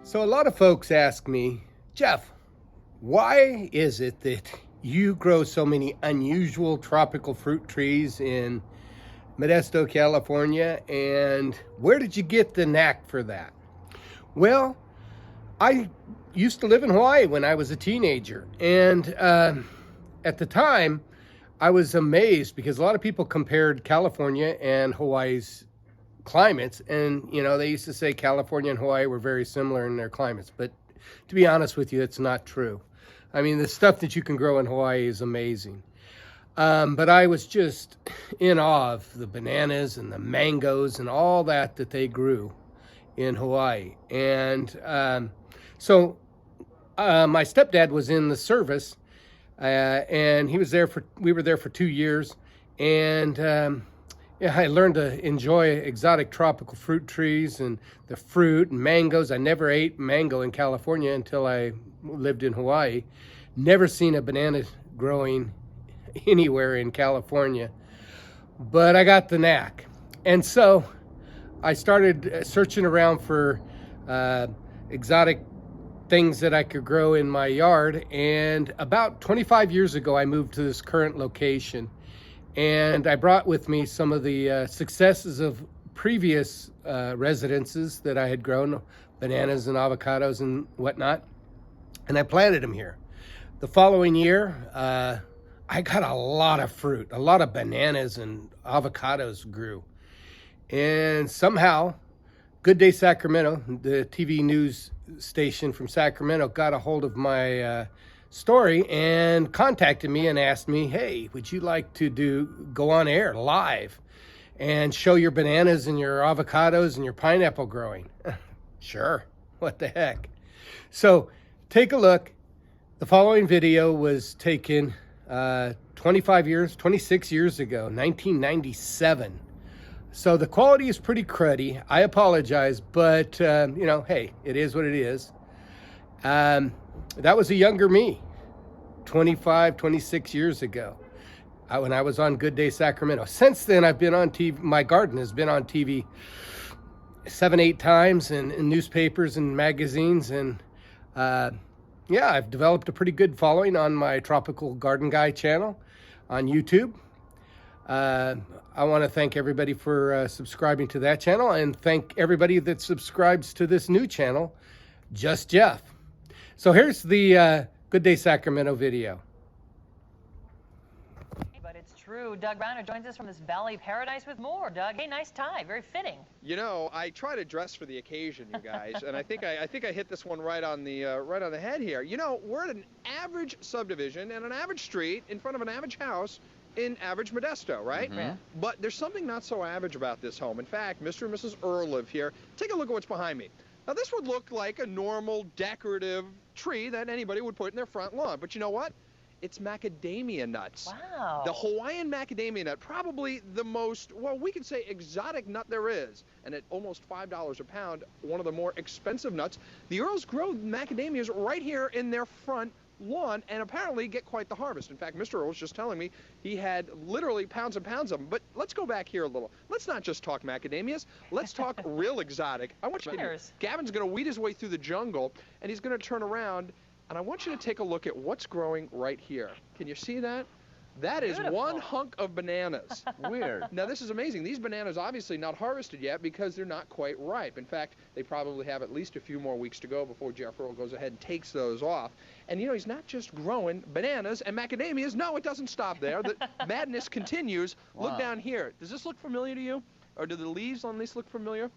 So a lot of folks ask me, Jeff, why is it that you grow so many unusual tropical fruit trees in Modesto, California, and where did you get the knack for that? Well, I used to live in Hawaii when I was a teenager, and at the time, I was amazed because a lot of people compared California and Hawaii's climates, and they used to say California and Hawaii were very similar in their climates, but to be honest with you, it's not true. I mean, the stuff that you can grow in Hawaii is amazing. But I was just in awe of the bananas and the mangoes and all that they grew in Hawaii. And so my stepdad was in the service, and we were there for 2 years. And I learned to enjoy exotic tropical fruit trees and the fruit and mangoes. I never ate mango in California until I lived in Hawaii. Never seen a banana growing anywhere in California, but I got the knack. And so I started searching around for exotic things that I could grow in my yard. And about 25 years ago, I moved to this current location. And I brought with me some of the successes of previous residences that I had grown, bananas and avocados and whatnot. And I planted them here. The following year, I got a lot of fruit, a lot of bananas and avocados grew. And somehow, Good Day Sacramento, the TV news station from Sacramento, got a hold of my story and contacted me and asked me, hey, would you like to go on air live and show your bananas and your avocados and your pineapple growing? Sure, what the heck. So take a look. The following video was taken 26 years ago, 1997. So the quality is pretty cruddy. I apologize, but hey, it is what it is. That was a younger me, 26 years ago, when I was on Good Day Sacramento. Since then, I've been on TV. My garden has been on TV 7-8 times, and in newspapers and magazines. And I've developed a pretty good following on my Tropical Garden Guy channel on YouTube. I want to thank everybody for subscribing to that channel, and thank everybody that subscribes to this new channel, Just Jeff. So here's the Good Day Sacramento video. But it's true. Doug Browner joins us from this valley paradise with more. Doug, hey, nice tie. Very fitting. You know, I try to dress for the occasion, you guys, and I think I hit this one right on the head here. You know, we're at an average subdivision and an average street in front of an average house in average Modesto, right? Mm-hmm. But there's something not so average about this home. In fact, Mr. and Mrs. Earl live here. Take a look at what's behind me. Now, this would look like a normal decorative tree that anybody would put in their front lawn. But you know what? It's macadamia nuts. Wow. The Hawaiian macadamia nut, probably the most, well, we could say exotic nut there is. And at almost $5 a pound, one of the more expensive nuts. The Earls grow macadamias right here in their front lawn and apparently get quite the harvest. In fact, Mr. Earl was just telling me he had literally pounds and pounds of them. But let's go back here a little. Let's not just talk macadamias. Let's talk real exotic. I want you to, Gavin's going to weed his way through the jungle, and he's going to turn around, and I want you to take a look at what's growing right here. Can you see that? That is Beautiful. one hunk of bananas. Weird. Now, this is amazing. These bananas obviously not harvested yet because they're not quite ripe. In fact, they probably have at least a few more weeks to go before Jeff Earl goes ahead and takes those off. And, you know, he's not just growing bananas and macadamias. No, it doesn't stop there. The madness continues. Wow. Look down here. Does this look familiar to you? Or do the leaves on this look familiar?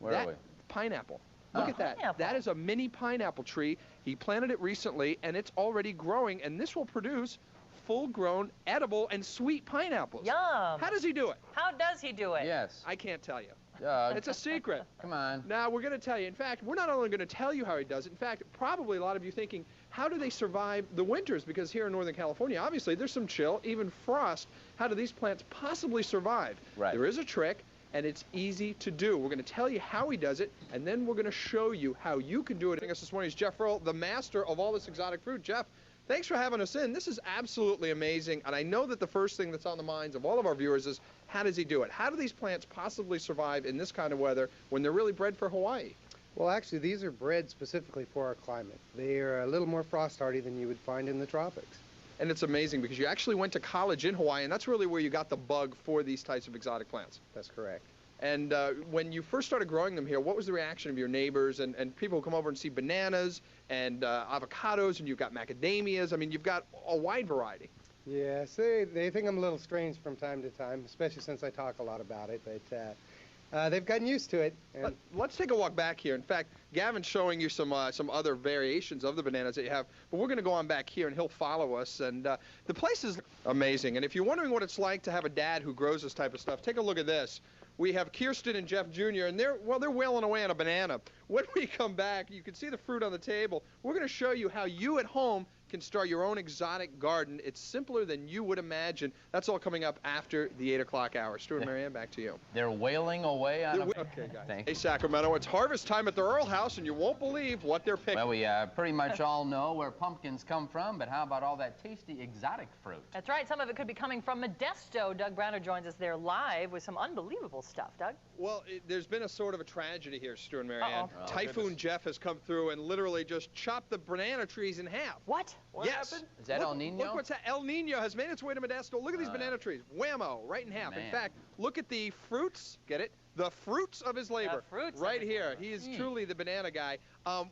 Where are we? Pineapple. Look at that. Pineapple. That is a mini pineapple tree. He planted it recently, and it's already growing, and this will produce full-grown, edible, and sweet pineapples. Yum. How does he do it? How does he do it? Yes. I can't tell you. Doug. It's a secret. Come on. Now, we're going to tell you. In fact, we're not only going to tell you how he does it. In fact, probably a lot of you thinking, how do they survive the winters? Because here in Northern California, obviously, there's some chill, even frost. How do these plants possibly survive? Right. There is a trick, and it's easy to do. We're going to tell you how he does it, and then we're going to show you how you can do it. Joining us this morning is Jeff Earl, the master of all this exotic fruit. Jeff, thanks for having us in. This is absolutely amazing, and I know that the first thing that's on the minds of all of our viewers is, how does he do it? How do these plants possibly survive in this kind of weather when they're really bred for Hawaii? Well, actually, these are bred specifically for our climate. They are a little more frost hardy than you would find in the tropics. And it's amazing because you actually went to college in Hawaii, and that's really where you got the bug for these types of exotic plants. That's correct. And when you first started growing them here, what was the reaction of your neighbors and people who come over and see bananas and avocados, and you've got macadamias? I mean, you've got a wide variety. Yes, they think I'm a little strange from time to time, especially since I talk a lot about it, but they've gotten used to it. And Let's take a walk back here. In fact, Gavin's showing you some other variations of the bananas that you have, but we're going to go on back here and he'll follow us. And the place is amazing. And if you're wondering what it's like to have a dad who grows this type of stuff, take a look at this. We have Kirsten and Jeff Jr., and they're wailing away on a banana. When we come back, you can see the fruit on the table. We're going to show you how you at home can start your own exotic garden. It's simpler than you would imagine. That's all coming up after the 8 o'clock hour. Stuart and Marianne, back to you. They're wailing away on Okay, guys. Thank Hey, you. Sacramento, it's harvest time at the Earl House, and you won't believe what they're picking. Well, we pretty much all know where pumpkins come from, but how about all that tasty exotic fruit? That's right. Some of it could be coming from Modesto. Doug Browner joins us there live with some unbelievable stuff. Doug? Well, there's been a sort of a tragedy here, Stuart and Marianne. Uh-oh. Oh, Typhoon goodness. Jeff has come through and literally just chopped the banana trees in half. What? Yes. Is that Look- El Nino? Look what's that. El Nino has made its way to Modesto. Look at these banana trees. Whammo, right in half. In Man. fact, look at the fruits. Get it? The fruits of his labor. fruits of right his here. labor. He is truly the banana guy.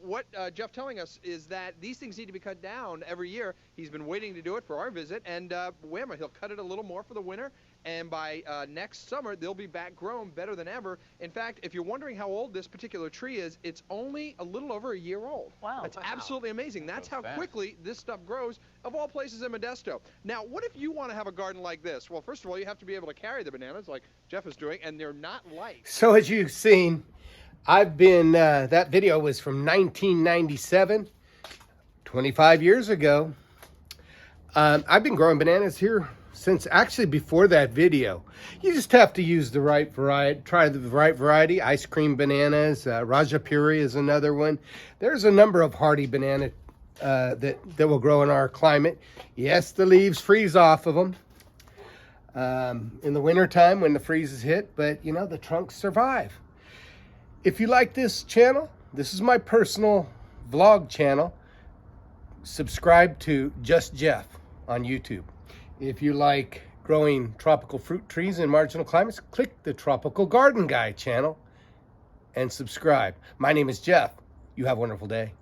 What Jeff telling us is that these things need to be cut down every year. He's been waiting to do it for our visit, and whammo, he'll cut it a little more for the winter. And by next summer, they'll be back grown better than ever. In fact, if you're wondering how old this particular tree is, it's only a little over a year old. Wow. That's absolutely amazing. That's Goes how fast. quickly this stuff grows, of all places in Modesto. Now, what if you want to have a garden like this? Well, first of all, you have to be able to carry the bananas like Jeff is doing, and they're not light. So as you've seen, I've been, that video was from 1997, 25 years ago. I've been growing bananas here since actually before that video. You just have to use the right variety, try the right variety. Ice cream bananas, Rajapuri is another one. There's a number of hardy banana that will grow in our climate. Yes, the leaves freeze off of them in the wintertime when the freezes hit, but you know, the trunks survive. If you like this channel, this is my personal vlog channel. Subscribe to Just Jeff on YouTube. If you like growing tropical fruit trees in marginal climates, click the Tropical Garden Guy channel and subscribe. My name is Jeff. You have a wonderful day.